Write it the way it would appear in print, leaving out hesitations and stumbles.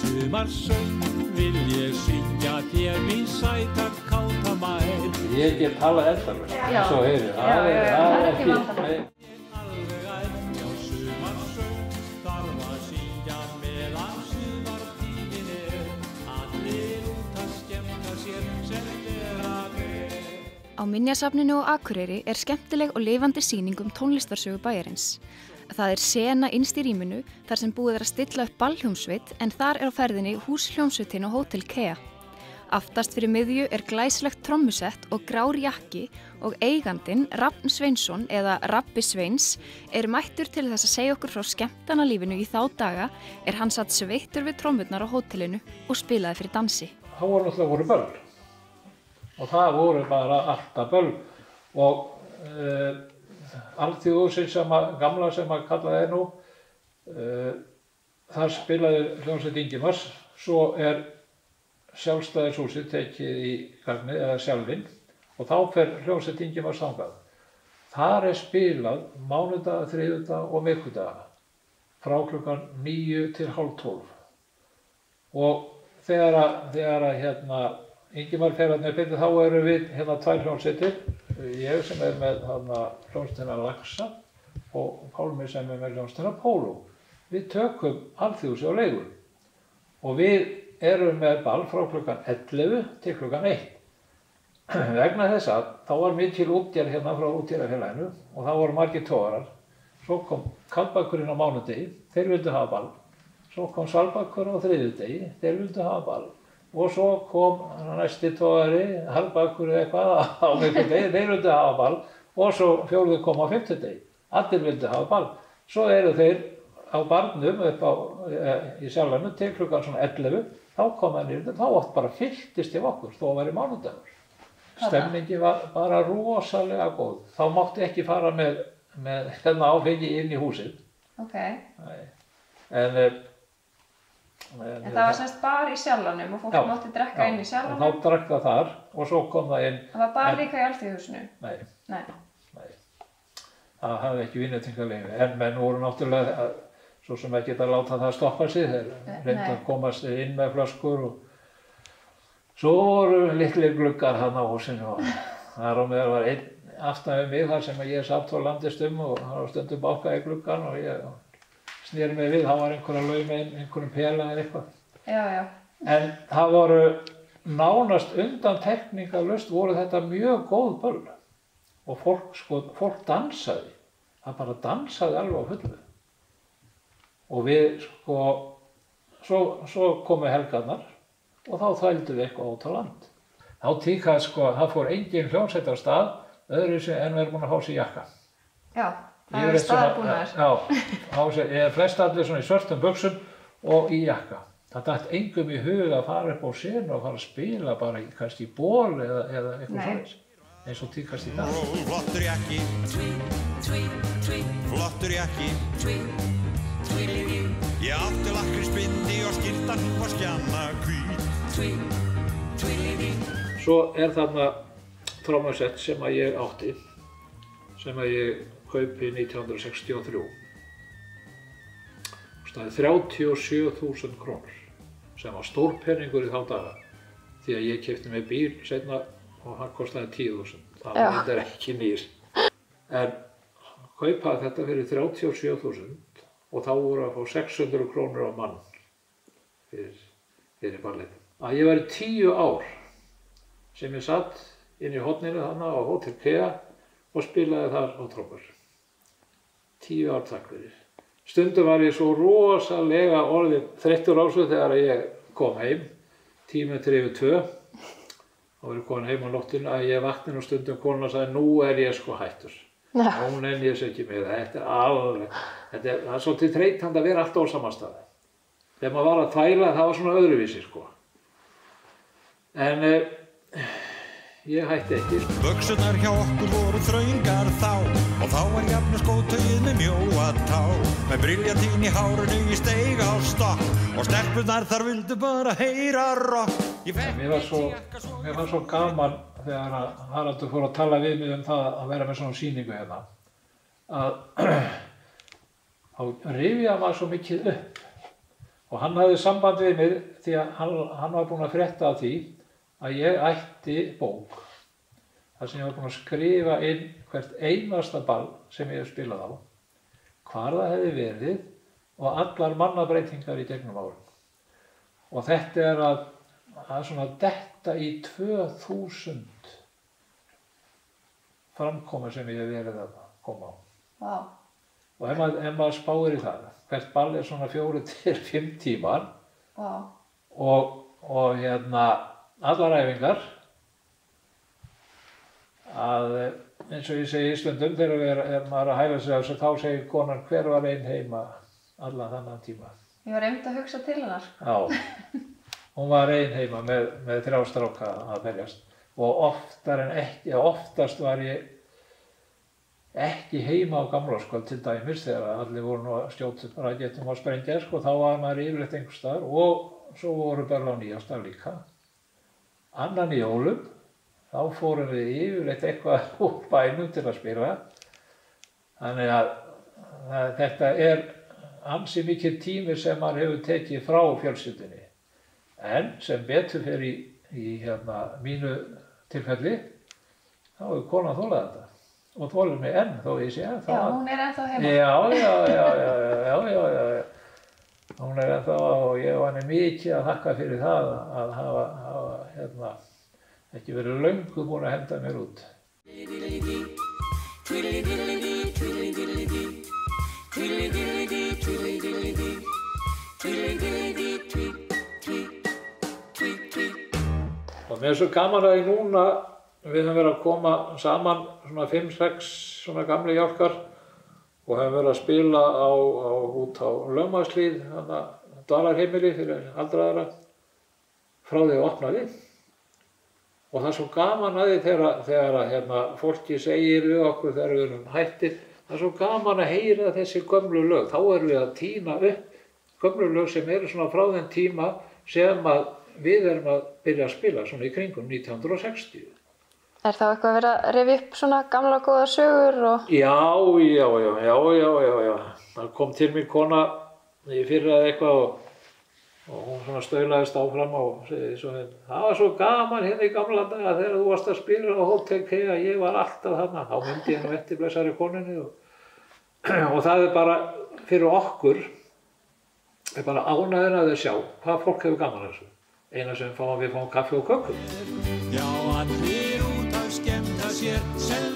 sumarsöng vil ég syngja þér mín sæta káta mær. Ég get talað endalaust, eins og heyrir. Það er ekki vandamál. Alveg ætti á sumarsöng, þarf að syngja meðan sumartíminn allir út að skemmta sér sem að Á Minjasafninu á Akureyri skemmtileg og lifandi sýning tónlistarsögu bæjarins. Það sena innst í rýminu þar sem búið að stilla upp ballhljómsveit en þar á ferðinni húshljómsveitin á Hótel Kea. Aftast fyrir miðju glæsilegt trommusett og grár jakki og eigandinn Rafn Sveinsson eða Rabbi Sveins mættur til þess að segja okkur frá skemmtanalífinu í þá daga hann satt sveittur við trommurnar á hótelinu og spilaði fyrir dansi. Það voru böll og það voru bara alltaf böll og Alþjóðhúsið gamla sem að kalla nú, þar spilaði hljómsveit Ingimars, svo Sjálfstæðishúsið tekið í gagnið, eða sjálfinn, og þá fer hljómsveit Ingimars þangað. Þar spilað mánudaga, þriðjudaga og mikudaga, frá klukkan 9 til hálf 12. Og þegar Ingimar fer þarna upp þá erum við tvær hljómsveitir, ég sem með hljómsveitina Laxa og Pálmi sem með hljómsveitina Póló. Við tökum Alþjóðhúsið á leigu og við erum með ball frá klukkan 11 til klukkan 1. Vegna þess að þá var mikil útgerð frá útgerðarfélaginu og þá voru margir togarar. Svo kom kaldbakurinn á mánudegi, þeir vildu hafa ball. Svo kom svalbakur á þriðjudegi, þeir vildu hafa ball. Og svo kom næsti togari, halvbakur eða eitthvað á miðvikudegi, þeir vildu hafa ball. Og svo fjórði kom á fimmtudegi, allir vildu hafa ball. Svo eru þeir á barnum upp í sjálfinu til klukkan svona 11. Þá kom hann yfir, þá oft bara fylltist yfir okkur, þó að væri mánudagur. Stemningi var bara rosalega góð. Þá mátti ekki fara með áfengi inn í húsið. Ok. En það var semst bara í Sjallanum og fólk mátti drekka inn í Sjallanum? Já, þá drakk það þar og svo kom það inn. Það var bara líka í Alþjóðhúsinu? Nei. Nei. Það hafði ekki vinnutengarleyfi, en menn voru náttúrulega svo sem ekki að láta það stoppa sig, þeir reyndu að komast inn með flöskur og svo voru litlir gluggar á húsinu og þar á meðal var einn aftan við mig þar sem ég satt og landist og það var stundum bákað í gluggan og ég sneri mig við, þá var einhver að lauma einhverjum pela eða eitthvað. Já. En það voru nánast undantekningarlaust voru þetta mjög góð böll og fólk dansaði, það bara dansaði alveg á fullu. Og við svo komu helgarnar og þá þvældum við eitthvað út á land. Þá tíkaði það fór engin hljómsveit af stað öðruvísi en við erum búin að fá sér jakka. Já, það eru staðbúnaðir. Já, flest allir svona í svörtum buxum og í jakka. Það datt engum í hug að fara upp á scenu og fara að spila bara kannski í ból eða eitthvað svoleiðis. Eins og tíkast í dag. Flottur jakki, flottur jakki, ég átti lakkrísbindi og skyrtan var skjanna hvít. Svo þarna trommusett sem að ég átti, sem að ég kaupi 1963. Staði 37.000 krónur, sem var stórpenningur í þá daga. Því að ég keypti mig bíl seinna og hann kostaði 10.000. Það var ekki nýr. En kaupaði þetta fyrir 37.000 og þá voru að fá 600 krónur á mann fyrir ballið. Að ég var í 10 ár sem ég satt inn í horninu þarna á Hótel Kea og spilaði þar á trommur. 10 ár takk fyrir. Stundum var ég svo rosalega orðinn þreyttur á þessu þegar ég kom heim, 1:50. Þá var ég komin heim á nóttunni að ég vaknaði og stundum konan og sagði nú ég hættur. Nú nenni ég þessu ekki með það. Þetta alveg, það svolítið þreytandi að vera alltaf á sama staði. Þegar maður var að þvæla það var svona öðruvísi En ég hætti ekki. Buxurnar hjá okkur voru þröngar þá og þá var jafn skótauið með mjóa tá með briljantín í hárinu í steig á stokk og stelpurnar þar vildu bara heyra rock. Mér var svo gaman þegar Haraldur fór að tala við mig það að vera með svona sýningu hérna að þá rifjaði maður svo mikið upp Og hann hafði samband við mig því að hann var búinn að frétta af því að ég ætti bók þar sem ég var búinn að skrifa inn hvert einasta ball sem ég hef spilað á, hvar það hefði verið og allar mannabreytingar í gegnum árin. Og þetta að svona detta í 2000 framkomu sem ég hef verið að koma á. Vá. Og ef maður spáir í það, hvert ball svona 4 til 5 tímar. Vá. Og allar æfingar, að eins og ég segi í stundum þegar maður að hæfa sig á þessu, þá segir konan hver var ein heima allan þannan tíma. Ég var einmitt að hugsa til hennar. Já, hún var ein heima með 3 stráka að berjast og oftast var ég ekki heima á gamlárskvöld til dæmis þegar allir voru nú að skjóta raketum og sprengja, sko, þá var maður yfirleitt einhvers staðar og svo voru bara á nýjársdag líka. Annan í jólum, þá fórum við yfirleitt eitthvað úr bænum til að spila. Þannig að þetta ansi mikið tími sem maður hefur tekið frá fjölskyldunni. En sem betur fer í mínu tilfelli, þá hefur konan þolað þetta. Og þolir mig enn þó ég sé ennþá. Já, hún ennþá heima. Já. Hún ennþá og ég var henni mikið að þakka fyrir það að hafa ekki verið löngu búin að henda mér út. Og mér svo gaman að ég núna við höfum verið að koma saman svona 5-6 svona gamli jálkar og höfum verið að spila út á Lögmaðslíð, dvalarheimili fyrir aldraðara, frá því að opnaði. Og það er svo gaman að því þegar fólki segir við okkur þegar við erum hættir, það er svo gaman að heyra þessi gömlu lög. Þá erum við að tína upp gömlu lög sem eru svona frá þeim tíma sem við erum að byrja að spila svona í kringum 1960. Er þá eitthvað verið að rifja upp svona gamla góða sögur og... Já. Það kom til mín kona í fyrra eða eitthvað og hún svona staulaðist áfram og segi svona, það var svo gaman hérna í gamla daga þegar þú varst að spila á Hotel Kea, ég var alltaf þarna. Þá myndi ég nú eftir blessari konunni og það er bara fyrir okkur, er bara ánægðin að þau sjá hvað fólk hefur gaman að þessu. Eina sem við fáum kaffi og köku. Já, allir út að skemmta sér.